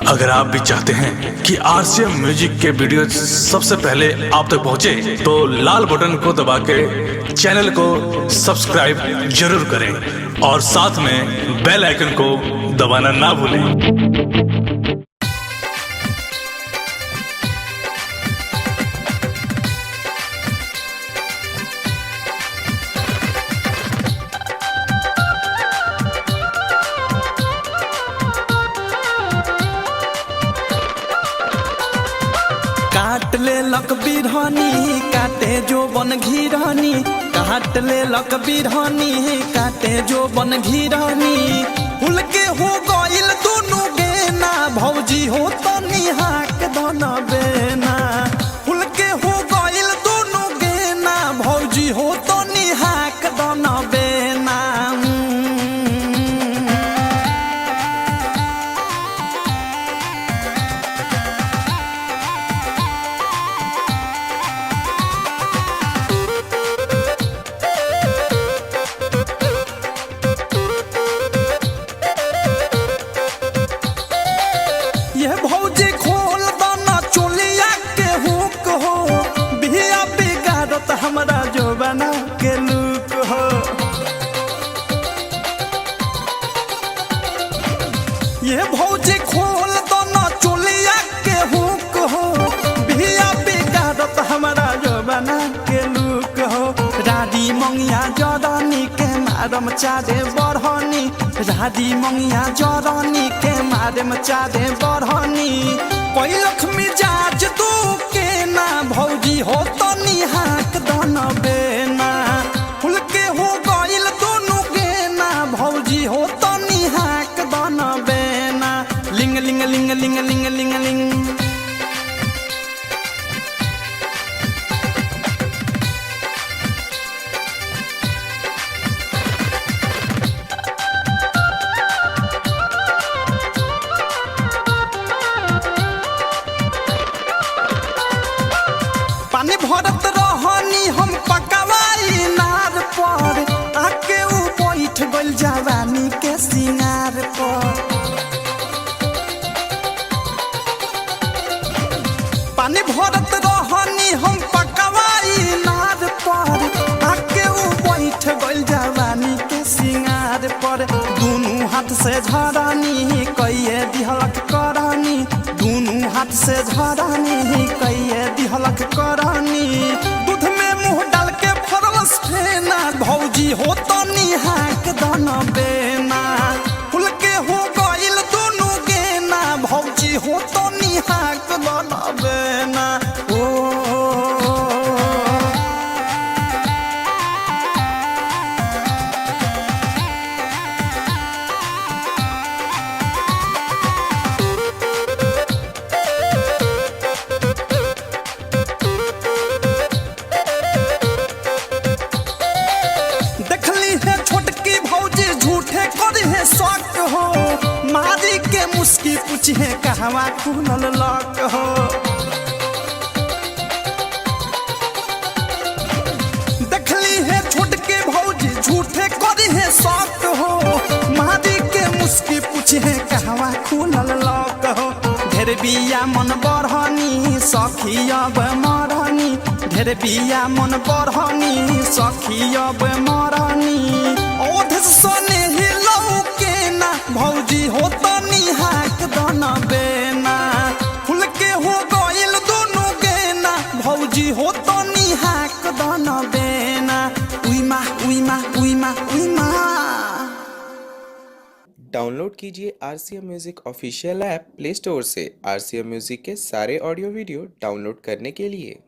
अगर आप भी चाहते हैं कि आरसीएम म्यूजिक के वीडियो सबसे पहले आप तक पहुंचे, तो लाल बटन को दबा के चैनल को सब्सक्राइब जरूर करें और साथ में बेल आइकन को दबाना ना भूलें। काट ले लक बिरहनी काटे जो बन घिरहनी, काट ले लक बिरहनी काटे जो बन घिरहनी। फूल के हो गइल दोनों गेना भौजी हो तो निहाक धन बेना। फूल के हो गइल दोनों गेना भौजी हो तो निहाक धन बेना। ये भौजी खोल दाना चोलिया के हुक हो, बिया बिगाड़त हमरा जो बना के लुक हो। ये भौजी खोल दाना चोलिया के हुक हो, बिया बिगाड़त हमरा जो बना के लुक हो। राडी मंगिया जरानी के मारम चारे बरहनी, राडी मंगिया जरानी के मारम चारे बरहनी। कोई लक्ष्मी जाज तू के ना भौजी हो तो निहाक धन बेना। फूल के हो गइल दोनों गेना भौजी हो तो निहाक धन बेना। लिंग लिंग लिंग लिंग लिंग लिंग लिंग। पानी भरत रहनी हम पकवाई नार पर, आके ऊ बैठ गइल जवानी के सिंगार पर। पानी भरत रहनी हम पकवाई नार पर, आके ऊ बैठ गइल जवानी के सिंगार पर। दोनों हाथ से झरानी कइए दिहलक करानी, दोनों हाथ से झरानी कइए दिहलक करानी। दूध में मुंह डाल के फरलस फेना भौजी हो तो निहाक धन बेना। फूल के हो गइल दोनों गेना भौजी हो तो निहाक धन बेना। छोटकी भौजी झूठे करी है शौक हो, मारी के मुस्की पूछी है कहवा खुलल लक हो। देखली है छोटकी भौजी झूठे करी है शौक हो, मारी के मुस्की पूछी है कहवा खुलल लक हो। ढेर बिया मन बढ़नी सखी अब मरनी, ढेर बिया मन बढ़नी सखी अब मरनी। ओध सोने ही लौके ना भौजी हो तो निहाक धन बेना। फूल के हो गइल दोनों गेना भौजी हो तो निहाक धन बेना। उइमा उइमा उइमा उइमा। डाउनलोड कीजिए RCM music official app play store से। आरसीएम म्यूजिक के सारे ऑडियो वीडियो डाउनलोड करने के लिए